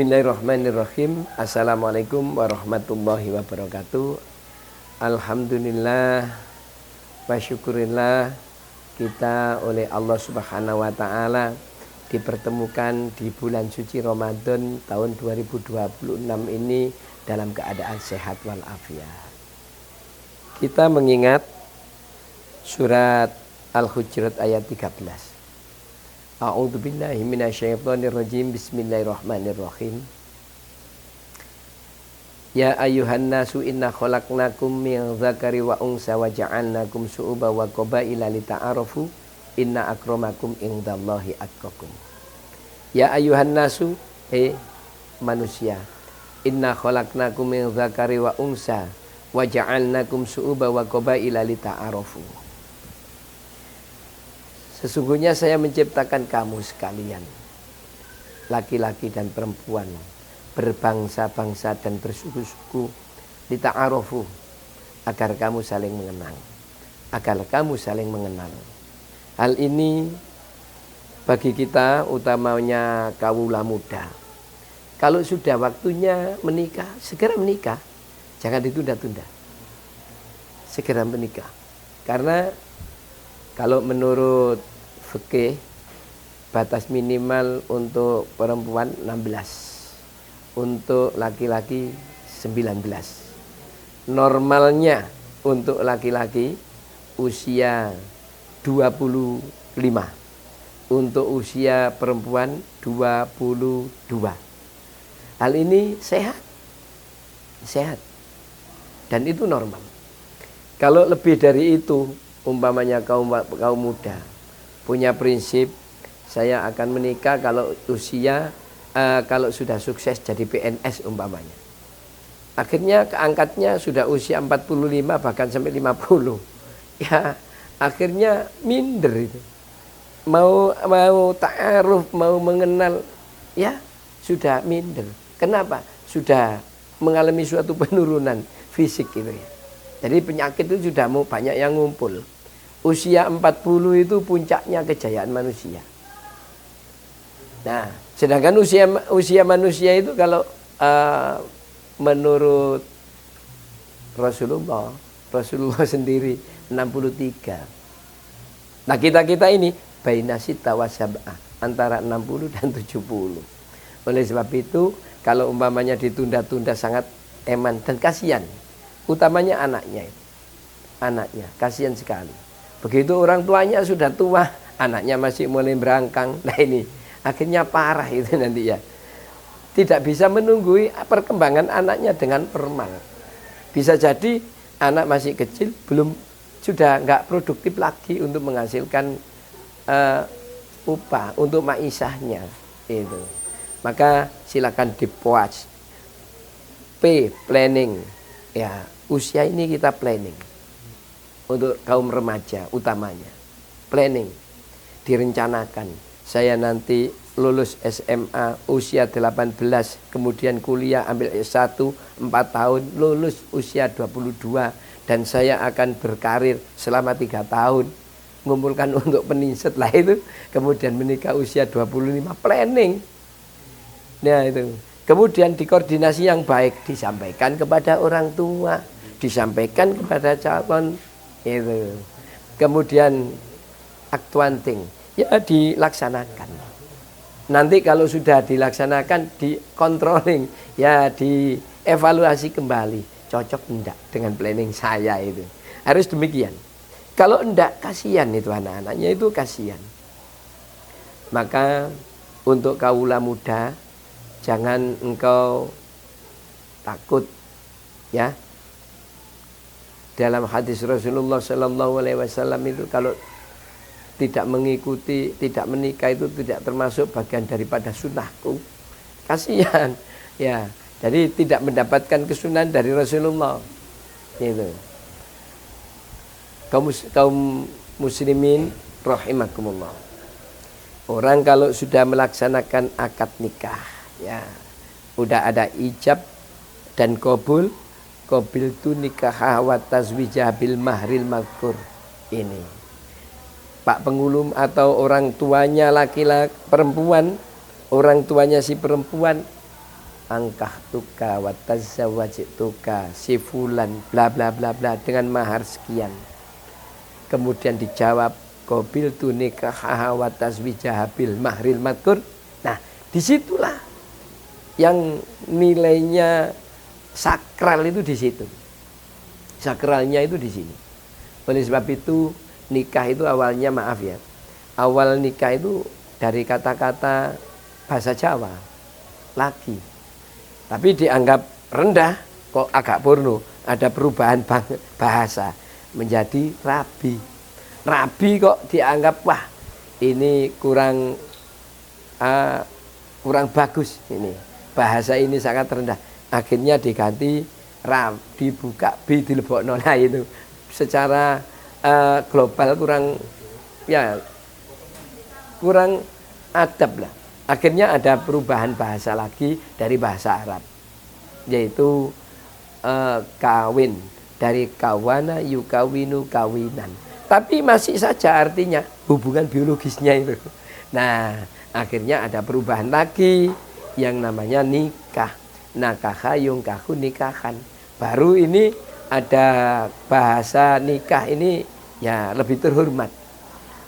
Bismillahirrahmanirrahim. Assalamualaikum warahmatullahi wabarakatuh. Alhamdulillah wa syukurillah, kita oleh Allah Subhanahu wa taala dipertemukan di bulan suci Ramadan tahun 2026 ini dalam keadaan sehat walafiat. Kita mengingat surat Al-Hujurat ayat 13. A'udzubillahi minasyaitonirrajim. Bismillahirrahmanirrahim. Ya ayyuhan nasu inna khalaqnakum min dzakari wa unsa wa ja'alnakum syu'uban wa qabaila lita'arafu inna akramakum indallahi atqakum. Ya ayyuhan nasu, manusia, inna khalaqnakum min dzakari wa unsa wa ja'alnakum syu'uban wa qabaila lita'arafu. Sesungguhnya saya menciptakan kamu sekalian, laki-laki dan perempuan, berbangsa-bangsa dan bersuku-suku, lita'arofu, agar kamu saling mengenal, agar kamu saling mengenal. Hal ini bagi kita, utamanya kawula muda, kalau sudah waktunya menikah, segera menikah, jangan ditunda-tunda, segera menikah. Karena kalau menurut fikih, batas minimal untuk perempuan 16, untuk laki-laki 19. Normalnya untuk laki-laki usia 25, untuk usia perempuan 22. Hal ini sehat, dan itu normal. Kalau lebih dari itu, umpamanya kaum muda punya prinsip, saya akan menikah kalau usia kalau sudah sukses jadi PNS umpamanya, akhirnya keangkatnya sudah usia 45 bahkan sampai 50, ya akhirnya minder itu, mau ta'aruf, mau mengenal, ya sudah minder. Kenapa? Sudah mengalami suatu penurunan fisik gitu ya. Jadi penyakit itu sudah mau banyak yang ngumpul. Usia 40 itu puncaknya kejayaan manusia. Nah, sedangkan usia manusia itu kalau menurut Rasulullah sendiri 63. Nah, kita ini baina sita wa sab'ah, antara 60 dan 70. Oleh sebab itu, kalau umpamanya ditunda-tunda sangat eman dan kasihan. Utamanya anaknya kasihan sekali. Begitu orang tuanya sudah tua, anaknya masih mulai berangkang. Nah ini akhirnya parah itu nanti ya. Tidak bisa menunggu perkembangan anaknya dengan normal. Bisa jadi anak masih kecil, sudah nggak produktif lagi untuk menghasilkan upah untuk maisahnya itu. Maka silakan dipuas. Planning. Ya, usia ini kita planning untuk kaum remaja utamanya. Planning, direncanakan. Saya nanti lulus SMA usia 18, kemudian kuliah ambil S1 4 tahun, lulus usia 22, dan saya akan berkarir selama 3 tahun, mengumpulkan untuk peninset lah itu, kemudian menikah usia 25, planning. Nah itu. Kemudian dikoordinasi yang baik, disampaikan kepada orang tua, disampaikan kepada calon itu. Kemudian aktuanting, ya dilaksanakan. Nanti kalau sudah dilaksanakan, dikontrolling, ya dievaluasi kembali, cocok enggak dengan planning saya itu. Harus demikian. Kalau enggak, kasihan itu anak-anaknya, itu kasihan. Maka untuk kawula muda, jangan engkau takut, ya. Dalam hadis Rasulullah Sallallahu Alaihi Wasallam itu, kalau tidak mengikuti, tidak menikah itu tidak termasuk bagian daripada sunnahku. Kasihan, ya. Jadi tidak mendapatkan kesunahan dari Rasulullah. Itu. Kaum muslimin rahimakumullah. Orang kalau sudah melaksanakan akad nikah, ya, udah ada ijab dan qabul tu nikah wa tazwijah bil mahril maghfur. Ini Pak Pengulum atau orang tuanya laki-laki perempuan, orang tuanya si perempuan angkah tuka wa tazawwajtuka si fulan bla bla bla bla dengan mahar sekian. Kemudian dijawab qabil tu nikah wa tazwijaha bil mahril madkur. Nah, disitulah yang nilainya sakral itu di situ. Sakralnya itu di sini. Oleh sebab itu nikah itu awalnya, maaf ya, awal nikah itu dari kata-kata bahasa Jawa, laki. Tapi dianggap rendah, kok agak porno. Ada perubahan bahasa menjadi rabi. Rabi kok dianggap wah ini kurang bagus ini. Bahasa ini sangat rendah. Akhirnya diganti dibuka bi dilebokno. Nah itu secara global kurang adab lah. Akhirnya ada perubahan bahasa lagi dari bahasa Arab, yaitu kawin, dari kawana yukawinu kawinan. Tapi masih saja artinya hubungan biologisnya itu. Nah, akhirnya ada perubahan lagi yang namanya nikah. Nakaha yungkahu nikahan. Baru ini ada bahasa nikah ini ya lebih terhormat.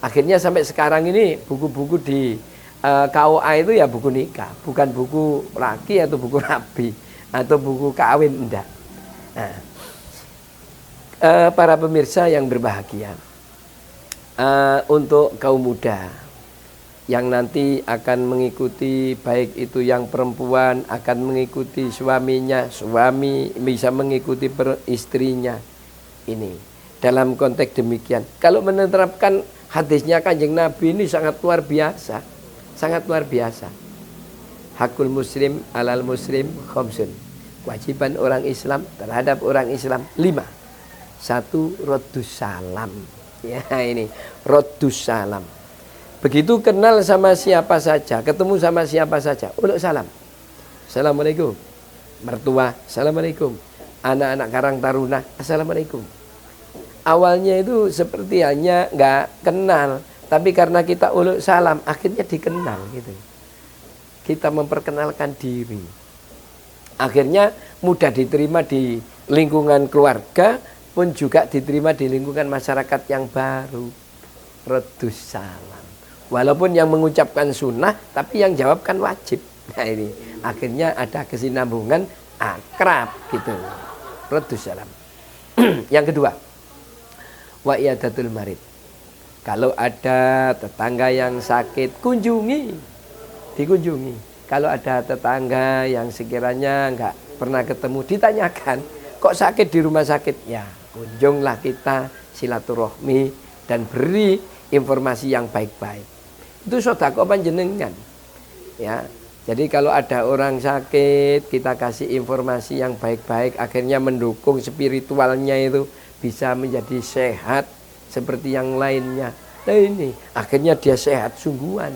Akhirnya sampai sekarang ini buku-buku di KUA itu ya buku nikah, bukan buku laki atau buku rabi atau buku kawin, enggak. Nah, para pemirsa yang berbahagia, untuk kaum muda yang nanti akan mengikuti, baik itu yang perempuan akan mengikuti suaminya, suami bisa mengikuti istrinya, ini dalam konteks demikian. Kalau menerapkan hadisnya Kanjeng Nabi ini sangat luar biasa. Sangat luar biasa. Hakul muslim alal muslim khamsun. Kewajiban orang Islam terhadap orang Islam 5. 1, raddus salam. Ya ini, raddus salam. Begitu kenal sama siapa saja, ketemu sama siapa saja, uluk salam. Assalamualaikum. Mertua, assalamualaikum. Anak-anak Karang Taruna, assalamualaikum. Awalnya itu seperti hanya nggak kenal, tapi karena kita uluk salam, akhirnya dikenal gitu. Kita memperkenalkan diri. Akhirnya mudah diterima di lingkungan keluarga, pun juga diterima di lingkungan masyarakat yang baru. Raddus salam. Walaupun yang mengucapkan sunnah, tapi yang jawabkan wajib. Nah ini, akhirnya ada kesinambungan, akrab gitu. Raddus salam. Yang kedua, wa iyadatul marid. Kalau ada tetangga yang sakit, dikunjungi. Kalau ada tetangga yang sekiranya nggak pernah ketemu, ditanyakan, kok sakit di rumah sakit? Ya, kunjunglah kita, silaturahmi dan beri informasi yang baik-baik. Itu sedekah panjenengan. Ya, jadi kalau ada orang sakit, kita kasih informasi yang baik-baik, akhirnya mendukung spiritualnya itu bisa menjadi sehat seperti yang lainnya. Nah ini akhirnya dia sehat sungguhan.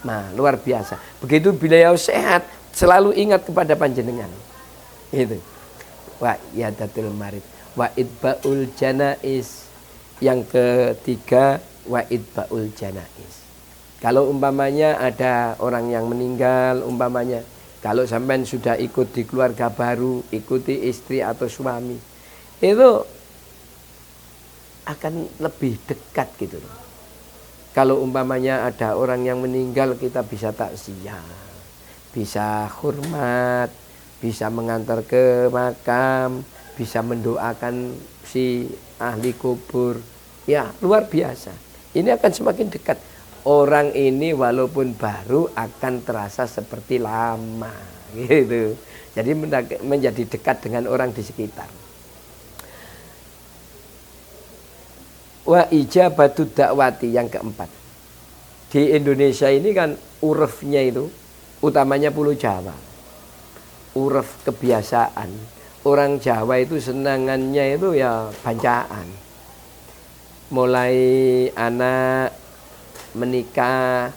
Nah luar biasa. Begitu beliau sehat, selalu ingat kepada panjenengan. Itu. Wa yadatul marid, wa idbaul janais. Yang ketiga, wa idbaul janais. Kalau umpamanya ada orang yang meninggal, umpamanya kalau sampean sudah ikut di keluarga baru, ikuti istri atau suami, itu akan lebih dekat gitu loh. Kalau umpamanya ada orang yang meninggal, kita bisa takziah, bisa hormat, bisa mengantar ke makam, bisa mendoakan si ahli kubur. Ya luar biasa. Ini akan semakin dekat. Orang ini walaupun baru akan terasa seperti lama gitu. Jadi menjadi dekat dengan orang di sekitar. Wa ijabatu dakwati, yang keempat. Di Indonesia ini kan urufnya itu utamanya Pulau Jawa. Uruf kebiasaan. Orang Jawa itu senangannya itu ya bancaan. Mulai anak menikah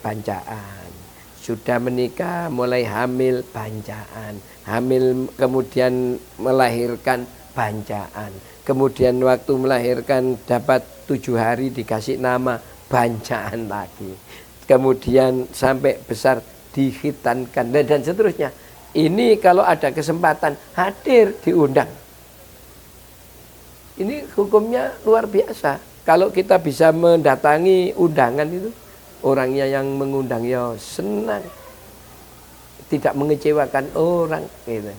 bancaan. Sudah menikah mulai hamil bancaan. Hamil kemudian melahirkan bancaan. Kemudian waktu melahirkan dapat 7 hari dikasih nama, bancaan lagi. Kemudian sampai besar dikhitankan dan seterusnya. ini kalau ada kesempatan hadir diundang. Ini hukumnya luar biasa. Kalau kita bisa mendatangi undangan itu, orangnya yang mengundang ya senang, tidak mengecewakan orang gitu.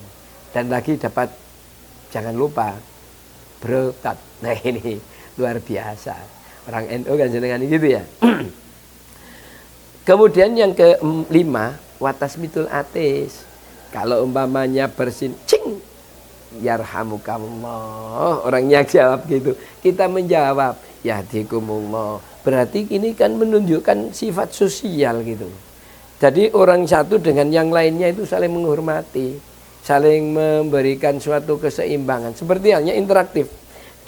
Dan lagi dapat, jangan lupa, berkat. Nah ini luar biasa. Orang NU kan jenengan gitu ya. Kemudian yang kelima, watasmitul atis. Kalau umpamanya bersin, cing, yarhamukallah. Orangnya jawab gitu. Kita menjawab, yahdikumullah. Berarti ini kan menunjukkan sifat sosial gitu. Jadi orang satu dengan yang lainnya itu saling menghormati, saling memberikan suatu keseimbangan. Seperti halnya interaktif.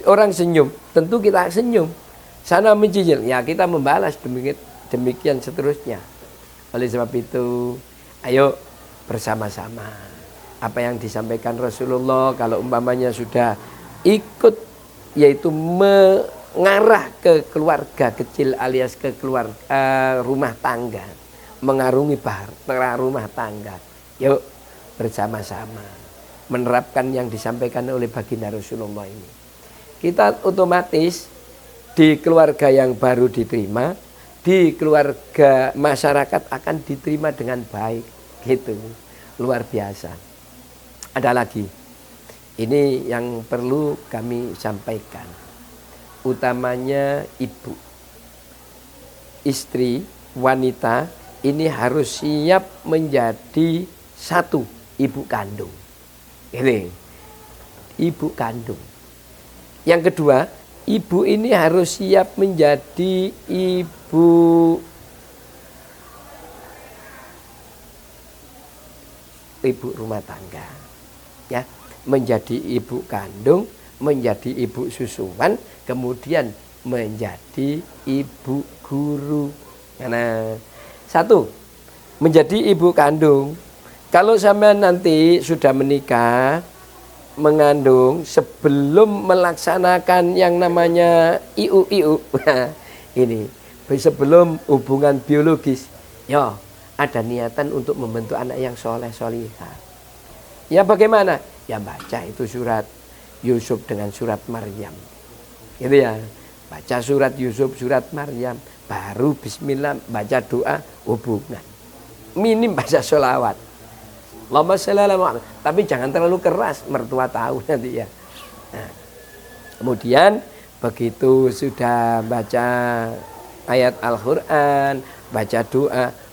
Orang senyum, tentu kita senyum. Sana mencicil, ya kita membalas demikian seterusnya. Oleh sebab itu, ayo bersama-sama. Apa yang disampaikan Rasulullah kalau umpamanya sudah ikut, yaitu mengarah ke keluarga kecil alias ke keluarga rumah tangga, mengarungi bahtera rumah tangga. Yuk bersama-sama menerapkan yang disampaikan oleh baginda Rasulullah ini. Kita otomatis di keluarga yang baru diterima, di keluarga masyarakat akan diterima dengan baik. Gitu, luar biasa. Ada lagi, ini yang perlu kami sampaikan, utamanya ibu, istri, wanita, ini harus siap menjadi satu ibu kandung. Ini ibu kandung. Yang kedua, ibu ini harus siap menjadi ibu rumah tangga, ya, menjadi ibu kandung, menjadi ibu susuan, kemudian menjadi ibu guru. Karena satu, menjadi ibu kandung. Kalau sampean nanti sudah menikah, mengandung, sebelum melaksanakan yang namanya IU, ini sebelum hubungan biologis, ya ada niatan untuk membentuk anak yang soleh solihah. Ya bagaimana? Ya baca itu surat Yusuf dengan surat Maryam. Gitu ya. Baca surat Yusuf, surat Maryam, baru bismillah baca doa hubungan. Minim baca sholawat. Allahumma sholli ala Muhammad. Tapi jangan terlalu keras, mertua tahu nanti ya. Nah, kemudian begitu sudah baca ayat Al-Quran, baca doa,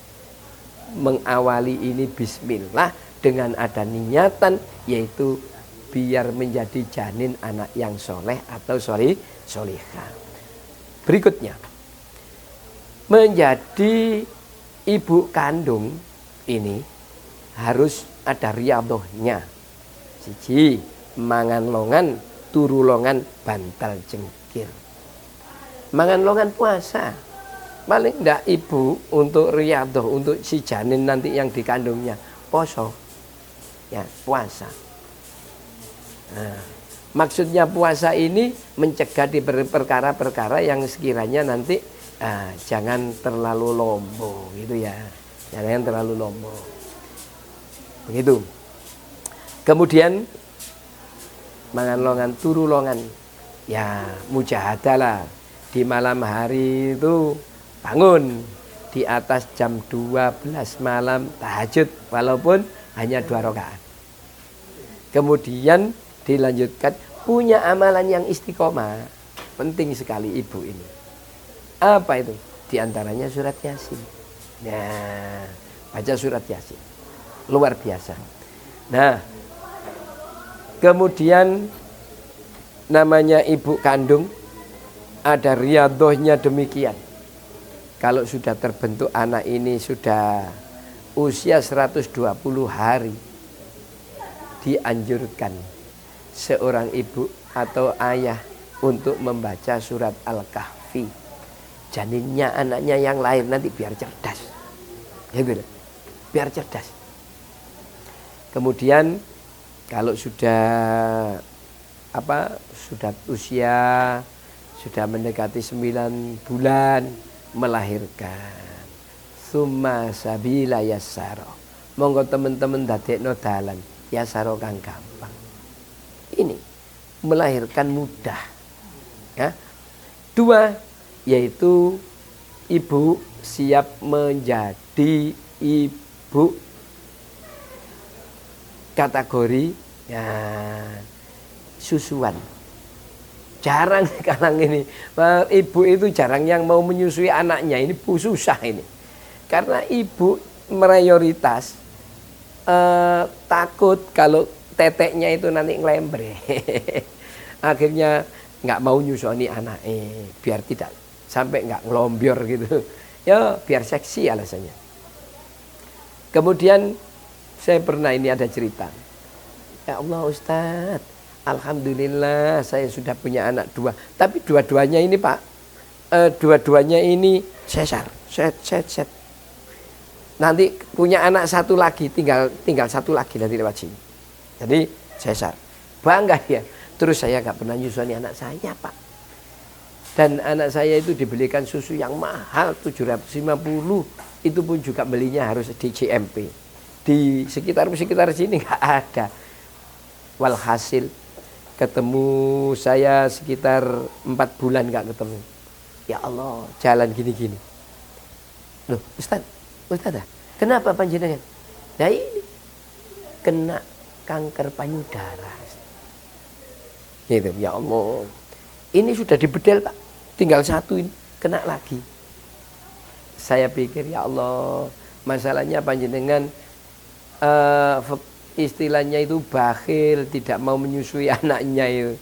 mengawali ini bismillah dengan ada niatan, yaitu biar menjadi janin anak yang soleh atau solihah. Berikutnya, menjadi ibu kandung ini harus ada riyadhahnya. Siji, mangan longan, turu longan, bantal cengkir. Mangan longan puasa. Paling enggak ibu untuk riyadhah, untuk si janin nanti yang dikandungnya poso, ya puasa. Nah, maksudnya puasa ini mencegah di perkara-perkara yang sekiranya nanti jangan terlalu lombo gitu ya, jangan terlalu lombo. Begitu. Kemudian mangan longan, turu longan, ya mujahadah lah di malam hari itu. Bangun di atas jam 12 malam tahajud walaupun hanya 2 rakaat. Kemudian dilanjutkan punya amalan yang istiqomah. Penting sekali ibu ini. Apa itu? Di antaranya surat Yasin. Nah, baca surat Yasin. Luar biasa. Nah, kemudian namanya ibu kandung, ada riyadhahnya demikian. Kalau sudah terbentuk anak ini sudah usia 120 hari, dianjurkan seorang ibu atau ayah untuk membaca surat Al-Kahfi. Janinnya anaknya yang lahir nanti biar cerdas. Ya gitu. Biar cerdas. Kemudian kalau sudah sudah usia sudah mendekati 9 bulan melahirkan, summa sabila yassara, monggo teman-teman dadekno dalan ya saro kang gampang. Ini melahirkan mudah. Ya. 2 yaitu ibu siap menjadi ibu kategori ya, susuan. Jarang sekarang ini ibu itu jarang yang mau menyusui anaknya, ini susah ini. Karena ibu mayoritas takut kalau teteknya itu nanti ngelembre. Akhirnya nggak mau nyusui anaknya biar tidak sampai nggak ngelombior gitu. Ya biar seksi alasannya. Kemudian saya pernah ini ada cerita. Ya Allah Ustadz, alhamdulillah saya sudah punya anak 2. Tapi dua-duanya ini Pak, dua-duanya ini sesar, set. Nanti punya anak 1 lagi, tinggal 1 lagi nanti lewat sini. Jadi sesar, bangga ya. Terus saya nggak pernah nyusui anak saya Pak. Dan anak saya itu dibelikan susu yang mahal 750. Itu pun juga belinya harus di CMP. Di sekitar sini nggak ada. Walhasil ketemu saya sekitar 4 bulan nggak ketemu. Ya Allah, jalan gini-gini. Loh, Ustadz, kenapa panjenengan? Nah ini kena kanker payudara. Gitu, ya Allah. Ini sudah dibedel Pak, tinggal 1 ini kena lagi. Saya pikir ya Allah, masalahnya panjenengan istilahnya itu bakhil, tidak mau menyusui anaknya itu.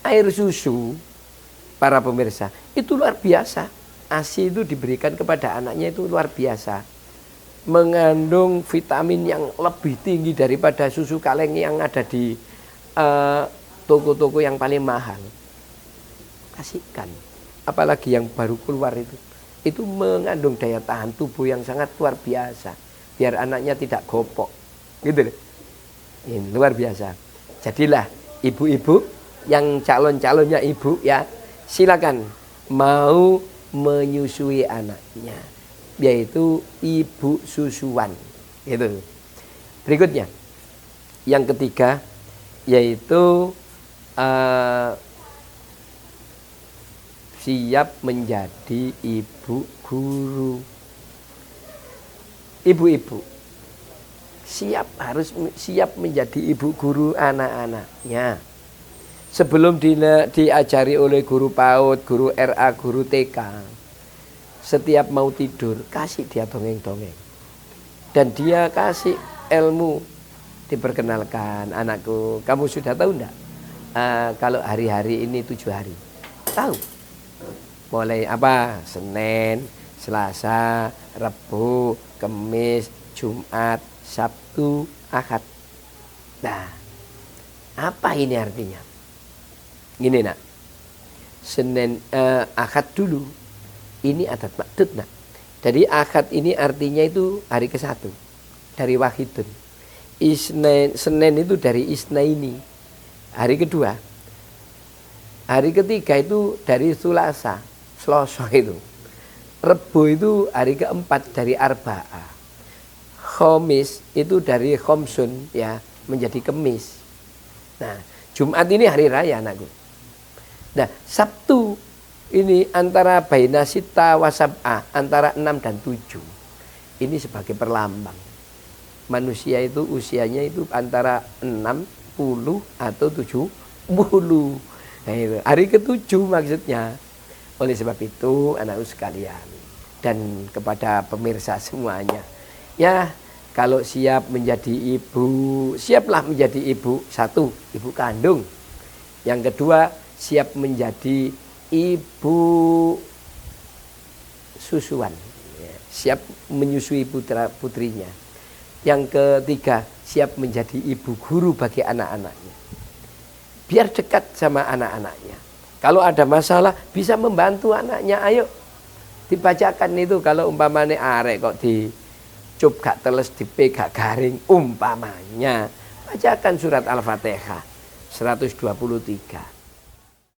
Air susu, para pemirsa, itu luar biasa. ASI itu diberikan kepada anaknya itu luar biasa. Mengandung vitamin yang lebih tinggi daripada susu kaleng yang ada di toko-toko yang paling mahal. Kasihkan, apalagi yang baru keluar itu mengandung daya tahan tubuh yang sangat luar biasa, biar anaknya tidak gopok, gitu. Ini luar biasa. Jadilah ibu-ibu yang calonnya ibu ya, silakan mau menyusui anaknya, yaitu ibu susuan, gitu. Berikutnya, yang ketiga yaitu siap menjadi ibu guru. Ibu-ibu harus siap menjadi ibu guru anak-anaknya. Sebelum diajari oleh guru PAUD, guru RA, guru TK, setiap mau tidur kasih dia dongeng-dongeng. Dan dia kasih ilmu, diperkenalkan, anakku, kamu sudah tahu enggak? Kalau hari-hari ini 7 hari. Tahu? Mulai apa? Senin, Selasa, Rabu, Kamis, Jumat, Sabtu, Ahad. Nah, apa ini artinya? Gini nak, Senin, Ahad dulu. Ini adat maktub nak. Jadi Ahad ini artinya itu hari ke-1 dari Wahidun. Senin itu dari Isnaini, hari kedua. Hari ketiga itu dari Selasa itu. Rebo itu hari keempat dari Arba'ah. Khamis itu dari Khomsun ya, menjadi Kemis. Nah, Jumat ini hari raya anakku. Nah, Sabtu ini antara baina sita wasab'ah, antara 6 dan 7. Ini sebagai perlambang. Manusia itu usianya itu antara 60 atau 70. Nah, itu hari ke-7 maksudnya. Oleh sebab itu anakku sekalian dan kepada pemirsa semuanya, ya kalau siap menjadi ibu, siaplah menjadi ibu. 1, ibu kandung. Yang kedua, siap menjadi ibu susuan, siap menyusui putra-putrinya. Yang ketiga, siap menjadi ibu guru bagi anak-anaknya, biar dekat sama anak-anaknya. Kalau ada masalah bisa membantu anaknya. Ayo dibacakan itu, kalau umpamanya arek kok dicup gak teles, dipegak garing umpamanya, bacakan surat Al-Fatihah 123.